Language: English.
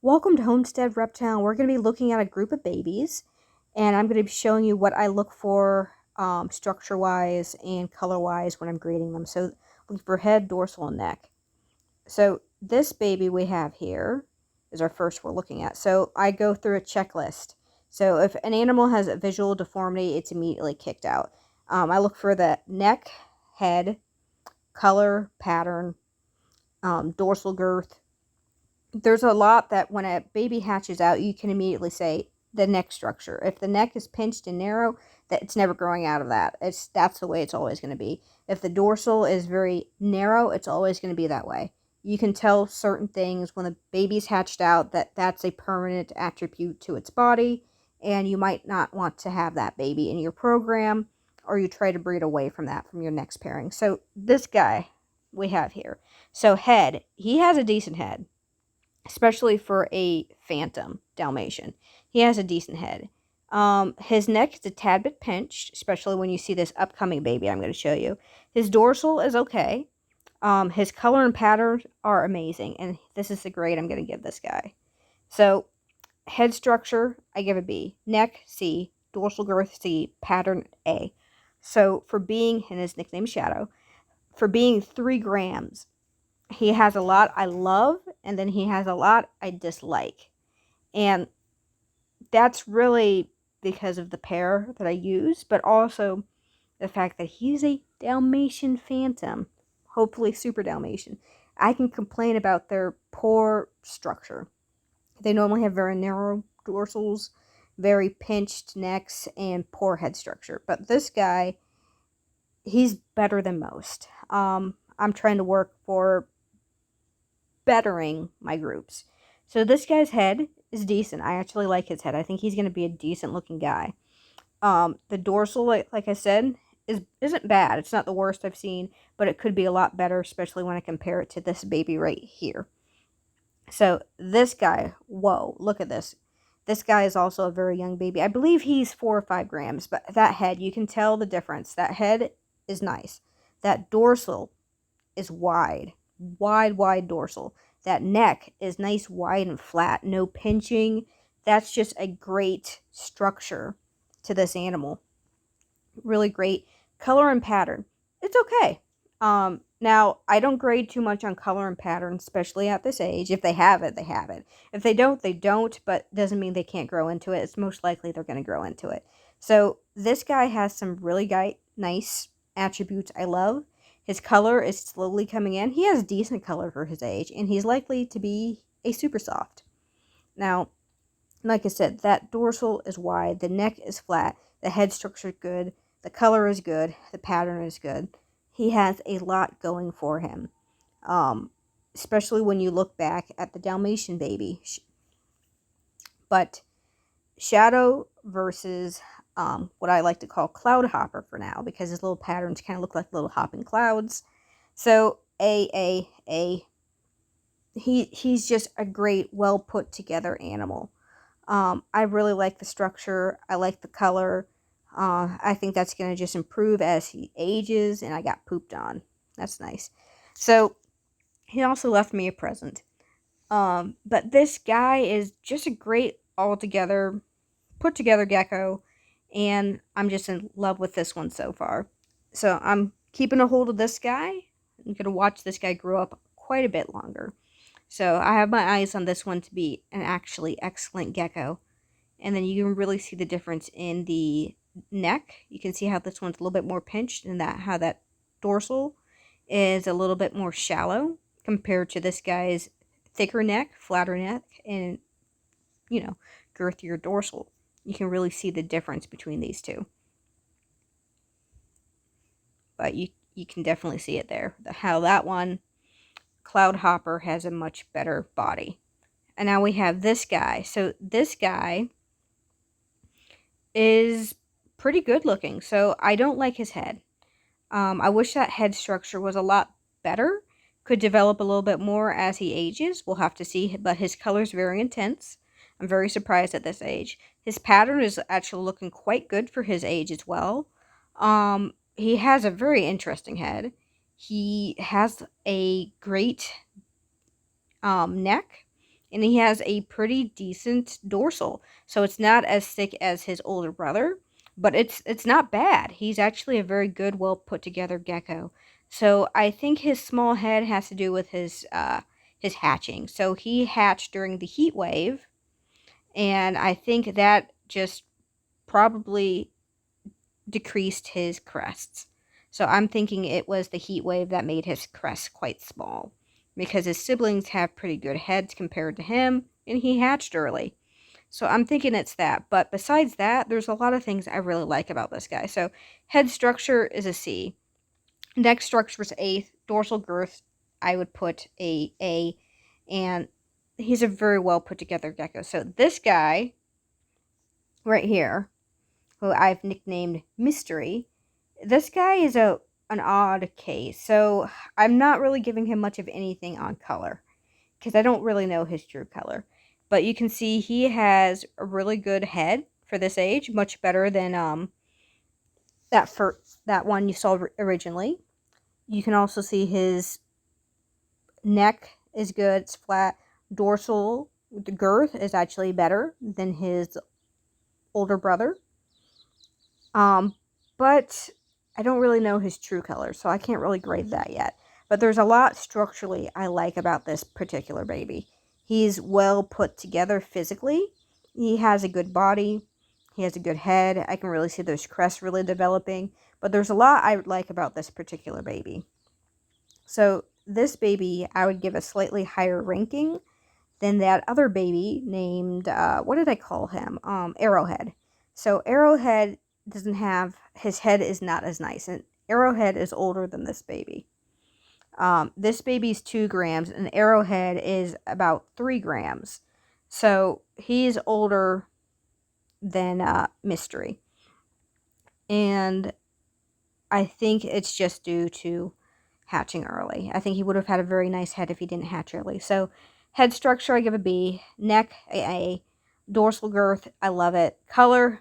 Welcome to Homestead Reptile. We're going to be looking at a group of babies, and I'm going to be showing you what I look for structure-wise and color-wise when I'm grading them. So look for head, dorsal, and neck. So this baby we have here is our first we're looking at. So I go through a checklist. So if an animal has a visual deformity, it's immediately kicked out. I look for the neck, head, color, pattern, dorsal girth. There's a lot that when a baby hatches out, you can immediately say the neck structure. If the neck is pinched and narrow, that it's never growing out of that. That's the way it's always going to be. If the dorsal is very narrow, it's always going to be that way. You can tell certain things when the baby's hatched out that that's a permanent attribute to its body, and you might not want to have that baby in your program, or you try to breed away from that from your next pairing. So this guy we have here. So head, he has a decent head, especially for a phantom Dalmatian. He has a decent head. His neck is a tad bit pinched, especially when you see this upcoming baby I'm going to show you. His dorsal is okay. His color and patterns are amazing, and this is the grade I'm going to give this guy. So, head structure, I give a B. Neck, C. Dorsal girth, C. Pattern, A. So, for being, and his nickname Shadow, for being 3 grams, he has a lot I love, and then he has a lot I dislike. And that's really because of the pair that I use, but also the fact that he's a Dalmatian Phantom, hopefully super Dalmatian. I can complain about their poor structure. They normally have very narrow dorsals, very pinched necks, and poor head structure. But this guy, he's better than most. I'm trying to work for bettering my groups. So this guy's head is decent. I actually like his head. I think he's going to be a decent looking guy. The dorsal, like I said, isn't bad. It's not the worst I've seen, but it could be a lot better, especially when I compare it to this baby right here. So this guy, whoa, look at this. This guy is also a very young baby. I believe he's 4 or 5 grams, but that head, you can tell the difference. That head is nice. That dorsal is wide, wide dorsal. That neck is nice, wide, and flat. No pinching. That's just a great structure to this animal. Really great. Color and pattern. It's okay. Now, I don't grade too much on color and pattern, especially at this age. If they have it, they have it. If they don't, they don't, but doesn't mean they can't grow into it. It's most likely they're going to grow into it. So this guy has some really nice attributes I love. His color is slowly coming in. He has decent color for his age, and he's likely to be a super soft. Now, like I said, that dorsal is wide, the neck is flat, the head structure is good, the color is good, the pattern is good. He has a lot going for him, especially when you look back at the Dalmatian baby. But Shadow versus what I like to call Cloud Hopper for now, because his little patterns kind of look like little hopping clouds. So he's just a great, well put together animal. I really like the structure. I like the color. I think that's going to just improve as he ages, and I got pooped on. That's nice. So he also left me a present. But this guy is just a great altogether put together gecko, and I'm just in love with this one so far. So I'm keeping a hold of this guy. I'm going to watch this guy grow up quite a bit longer. So I have my eyes on this one to be an actually excellent gecko. And then you can really see the difference in the neck. You can see how this one's a little bit more pinched, and how that dorsal is a little bit more shallow compared to this guy's thicker neck, flatter neck, and, girthier dorsal. You can really see the difference between these two. But you can definitely see it there. How that one, Cloud Hopper, has a much better body. And now we have this guy. So this guy is pretty good looking. So I don't like his head. I wish that head structure was a lot better. Could develop a little bit more as he ages. We'll have to see. But his color is very intense. I'm very surprised at this age. His pattern is actually looking quite good for his age as well. He has a very interesting head. He has a great neck. and he has a pretty decent dorsal. So it's not as thick as his older brother, but it's not bad. He's actually a very good, well put together gecko. So I think his small head has to do with his hatching. So he hatched during the heat wave, and I think that just probably decreased his crests. So I'm thinking it was the heat wave that made his crest quite small, because his siblings have pretty good heads compared to him, and he hatched early. So I'm thinking it's that. But besides that, there's a lot of things I really like about this guy. So head structure is a C. Neck structure is A. Dorsal girth, I would put A. And he's a very well put together gecko. So this guy right here, who I've nicknamed Mystery, this guy is an odd case. So I'm not really giving him much of anything on color, because I don't really know his true color. But you can see he has a really good head for this age, much better than that one you saw originally. You can also see his neck is good, it's flat. Dorsal, the girth is actually better than his older brother. But I don't really know his true color, so I can't really grade that yet. But there's a lot structurally I like about this particular baby. He's well put together physically. He has a good body. He has a good head. I can really see those crests really developing. But there's a lot I like about this particular baby. So this baby, I would give a slightly higher ranking than that other baby named, what did I call him? Arrowhead. So Arrowhead doesn't have, his head is not as nice. And Arrowhead is older than this baby. This baby's 2 grams, and Arrowhead is about 3 grams. So he's older than Mystery. And I think it's just due to hatching early. I think he would have had a very nice head if he didn't hatch early. So head structure, I give a B. Neck, A. Dorsal girth, I love it. Color,